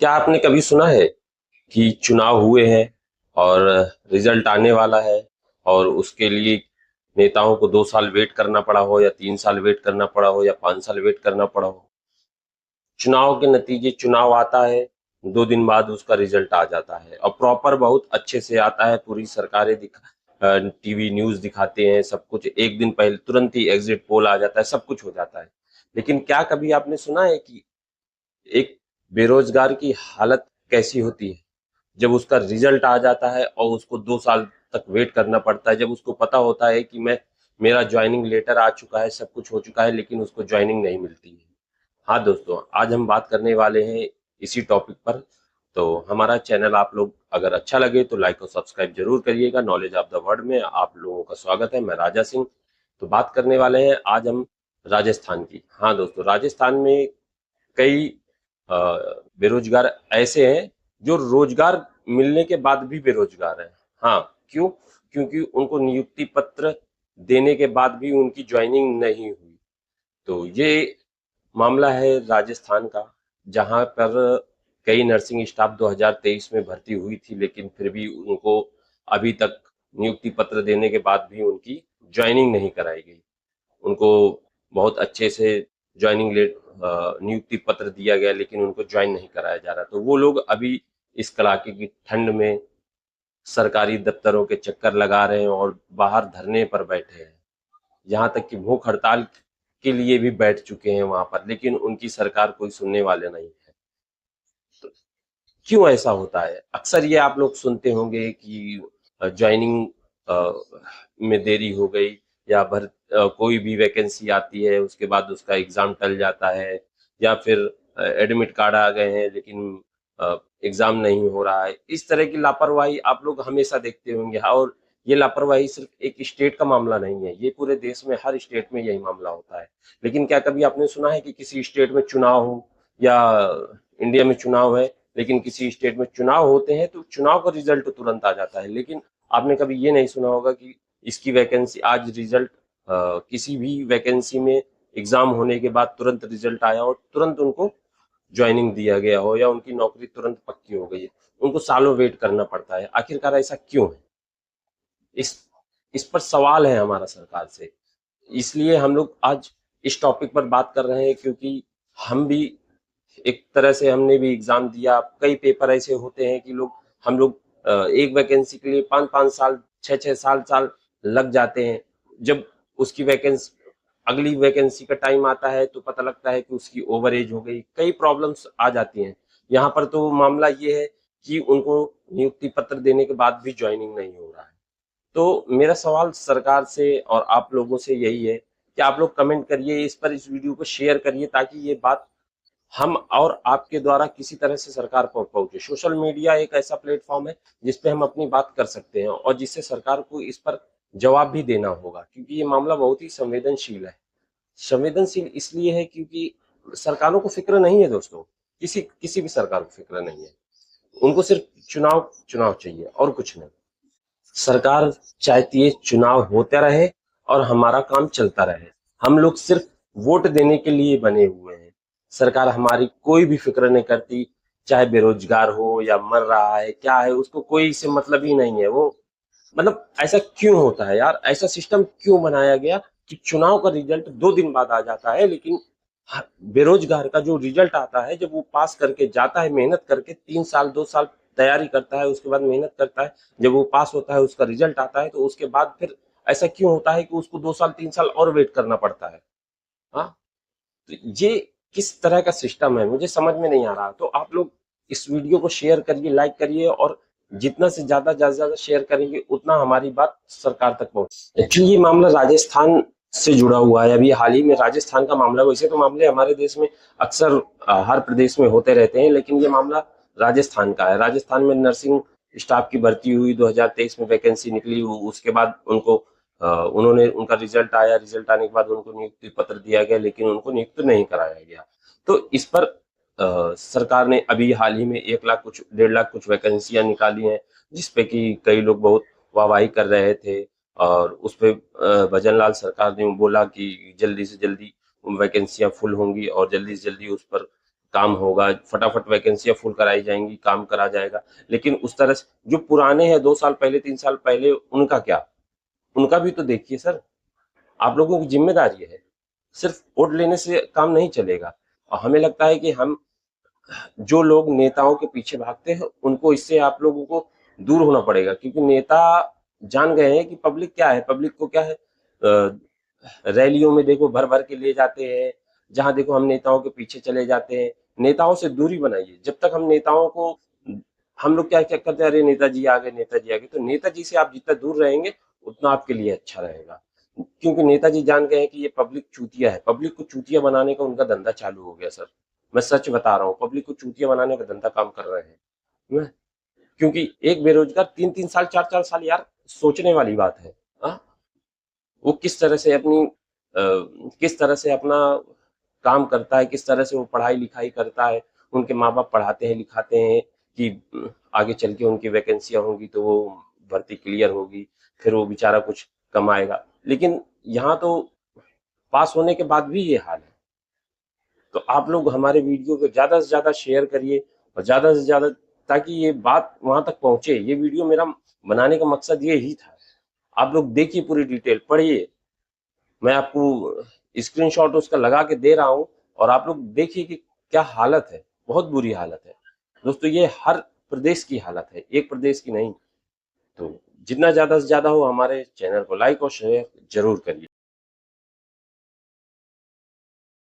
क्या आपने कभी सुना है कि चुनाव हुए हैं और रिजल्ट आने वाला है और उसके लिए नेताओं को 2 साल वेट करना पड़ा हो या 3 साल वेट करना पड़ा हो या 5 साल वेट करना पड़ा हो। चुनाव के नतीजे, चुनाव आता है, 2 दिन बाद उसका रिजल्ट आ जाता है और प्रॉपर बहुत अच्छे से आता है। पूरी सरकारें टीवी न्यूज दिखाते हैं, सब कुछ एक दिन पहले तुरंत ही एग्जिट पोल आ जाता है, सब कुछ हो जाता है। लेकिन क्या कभी आपने सुना है कि एक बेरोजगार की हालत कैसी होती है जब उसका रिजल्ट आ जाता है और उसको 2 साल तक वेट करना पड़ता है, जब उसको पता होता है कि मैं मेरा ज्वाइनिंग लेटर आ चुका है, सब कुछ हो चुका है, लेकिन उसको ज्वाइनिंग नहीं मिलती है। हाँ दोस्तों, आज हम बात करने वाले हैं इसी टॉपिक पर। तो हमारा चैनल आप लोग अगर अच्छा लगे तो लाइक और सब्सक्राइब जरूर करिएगा। नॉलेज ऑफ द वर्ड में आप लोगों का स्वागत है। मैं राजा सिंह। तो बात करने वाले हैं आज हम राजस्थान की। हाँ दोस्तों, राजस्थान में कई अ, बेरोजगार ऐसे हैं जो रोजगार मिलने के बाद भी बेरोजगार हैं। हाँ, क्यों? क्योंकि उनको नियुक्ति पत्र देने के बाद भी उनकी ज्वाइनिंग नहीं हुई। तो ये मामला है राजस्थान का, जहां पर कई नर्सिंग स्टाफ 2023 में भर्ती हुई थी, लेकिन फिर भी उनको अभी तक नियुक्ति पत्र देने के बाद भी उनकी ज्वाइनिंग नहीं कराई गई। उनको बहुत अच्छे से ज्वाइनिंग लेट नियुक्ति पत्र दिया गया, लेकिन उनको ज्वाइन नहीं कराया जा रहा। तो वो लोग अभी इस कड़ाके की ठंड में सरकारी दफ्तरों के चक्कर लगा रहे हैं और बाहर धरने पर बैठे हैं। यहाँ तक कि भूख हड़ताल के लिए भी बैठ चुके हैं वहां पर, लेकिन उनकी सरकार कोई सुनने वाले नहीं है। तो क्यों ऐसा होता है? अक्सर ये आप लोग सुनते होंगे कि ज्वाइनिंग में देरी हो गई, या कोई भी वैकेंसी आती है उसके बाद उसका एग्जाम टल जाता है, या फिर एडमिट कार्ड आ गए हैं लेकिन एग्जाम नहीं हो रहा है। इस तरह की लापरवाही आप लोग हमेशा देखते होंगे। और ये लापरवाही सिर्फ एक स्टेट का मामला नहीं है, ये पूरे देश में हर स्टेट में यही मामला होता है। लेकिन क्या कभी आपने सुना है कि किसी स्टेट में चुनाव हो, या इंडिया में चुनाव है लेकिन किसी स्टेट में चुनाव होते हैं तो चुनाव का रिजल्ट तुरंत आ जाता है, लेकिन आपने कभी ये नहीं सुना होगा कि इसकी वैकेंसी आज रिजल्ट, किसी भी वैकेंसी में एग्जाम होने के बाद तुरंत रिजल्ट आया और तुरंत उनको ज्वाइनिंग दिया गया हो, या उनकी नौकरी तुरंत पक्की हो गई है। उनको सालों वेट करना पड़ता है। आखिरकार ऐसा क्यों है? इस इस पर सवाल है हमारा सरकार से। इसलिए हम लोग आज इस टॉपिक पर बात कर रहे हैं, क्योंकि हम भी एक तरह से हमने भी एग्जाम दिया। कई पेपर ऐसे होते हैं कि हम लोग एक वैकेंसी के लिए 5-5 साल, 6-6 साल लग जाते हैं। जब उसकी वैकेंसी अगली वैकेंसी का टाइम आता है तो पता लगता है कि उसकी ओवर एज हो गई, कई प्रॉब्लम्स आ जाती हैं। यहाँ पर तो मामला ये है कि उनको नियुक्ति पत्र देने के बाद भी ज्वाइनिंग नहीं हो रहा है। तो मेरा सवाल सरकार से और आप लोगों से यही है कि आप लोग कमेंट करिए इस पर, इस वीडियो को शेयर करिए, ताकि ये बात हम और आपके द्वारा किसी तरह से सरकार पर पहुंचे। सोशल मीडिया एक ऐसा प्लेटफॉर्म है जिसपे हम अपनी बात कर सकते हैं और जिससे सरकार को इस पर जवाब भी देना होगा, क्योंकि ये मामला बहुत ही संवेदनशील है। संवेदनशील इसलिए है क्योंकि सरकारों को फिक्र नहीं है दोस्तों, किसी किसी भी सरकार को फिक्र नहीं है। उनको सिर्फ चुनाव चुनाव चाहिए और कुछ नहीं। सरकार चाहती है चुनाव होते रहे और हमारा काम चलता रहे। हम लोग सिर्फ वोट देने के लिए बने हुए हैं। सरकार हमारी कोई भी फिक्र नहीं करती, चाहे बेरोजगार हो या मर रहा है, क्या है, उसको कोई इससे मतलब ही नहीं है। वो मतलब ऐसा क्यों होता है यार? ऐसा सिस्टम क्यों बनाया गया कि चुनाव का रिजल्ट 2 दिन बाद आ जाता है, लेकिन बेरोजगार का जो रिजल्ट आता है, जब वो पास करके जाता है, मेहनत करके 3 साल 2 साल तैयारी करता है, उसके बाद मेहनत करता है, जब वो पास होता है, उसका रिजल्ट आता है, तो उसके बाद फिर ऐसा क्यों होता है कि उसको 2 साल 3 साल और वेट करना पड़ता है? हाँ, तो ये किस तरह का सिस्टम है मुझे समझ में नहीं आ रहा। तो आप लोग इस वीडियो को शेयर करिए, लाइक करिए, और जितना से ज्यादा शेयर करेंगे उतना हमारी बात सरकार तक पहुंचे। एक्चुअली ये मामला राजस्थान से जुड़ा हुआ है। अभी हाल ही में राजस्थान का मामला, वैसे तो मामले हमारे देश में अक्सर हर प्रदेश में होते रहते हैं, लेकिन ये मामला राजस्थान का है। राजस्थान में नर्सिंग स्टाफ की भर्ती हुई, 2023 में वैकेंसी निकली, उसके बाद उन्होंने उनका रिजल्ट आया, रिजल्ट आने के बाद उनको नियुक्ति पत्र दिया गया, लेकिन उनको नियुक्त नहीं कराया गया। तो इस पर सरकार ने अभी हाल ही में 1 लाख कुछ 1.5 लाख कुछ वैकेंसियां निकाली हैं, जिसपे कि कई लोग बहुत वाहवाही कर रहे थे। और उस पे भजन लाल सरकार ने बोला कि जल्दी से जल्दी वैकेंसियां फुल होंगी और जल्दी से जल्दी उस पर काम होगा, फटाफट वैकेंसियां फुल कराई जाएंगी, काम करा जाएगा। लेकिन उस तरह से जो पुराने हैं 2 साल पहले 3 साल पहले, उनका क्या? उनका भी तो देखिए सर। आप लोगों की जिम्मेदारी है। सिर्फ वोट लेने से काम नहीं चलेगा। और हमें लगता है कि हम जो लोग नेताओं के पीछे भागते हैं, उनको इससे आप लोगों को दूर होना पड़ेगा, क्योंकि नेता जान गए हैं कि पब्लिक क्या है। पब्लिक को क्या है, रैलियों में देखो भर भर के ले जाते हैं, जहां देखो हम नेताओं के पीछे चले जाते हैं। नेताओं से दूरी बनाइए। जब तक हम नेताओं को, हम लोग क्या क्या करते हैं, अरे नेताजी आ गए, नेताजी आ गए। तो नेताजी से आप जितना दूर रहेंगे उतना आपके लिए अच्छा रहेगा, क्योंकि नेताजी जान गए हैं कि ये पब्लिक चूतिया है। पब्लिक को चूतिया बनाने का उनका धंधा चालू हो गया सर। मैं सच बता रहा हूँ, पब्लिक को चूतिया बनाने का धंधा काम कर रहे हैं। क्योंकि एक बेरोजगार 3-3 साल 4-4 साल, यार सोचने वाली बात है। हाँ, वो किस तरह से अपना काम करता है, किस तरह से वो पढ़ाई लिखाई करता है। उनके माँ बाप पढ़ाते हैं लिखाते हैं कि आगे चल के उनकी वैकेंसियां होंगी तो वो भर्ती क्लियर होगी, फिर वो बेचारा कुछ कमाएगा। लेकिन यहाँ तो पास होने के बाद भी ये हाल है। तो आप लोग हमारे वीडियो को ज्यादा से ज्यादा शेयर करिए, और ज्यादा से ज्यादा, ताकि ये बात वहां तक पहुंचे। ये वीडियो मेरा बनाने का मकसद ये ही था। आप लोग देखिए, पूरी डिटेल पढ़िए। मैं आपको स्क्रीनशॉट उसका लगा के दे रहा हूँ, और आप लोग देखिए कि क्या हालत है। बहुत बुरी हालत है दोस्तों। ये हर प्रदेश की हालत है, एक प्रदेश की नहीं। तो जितना ज्यादा से ज्यादा हो, हमारे चैनल को लाइक और शेयर जरूर करिए।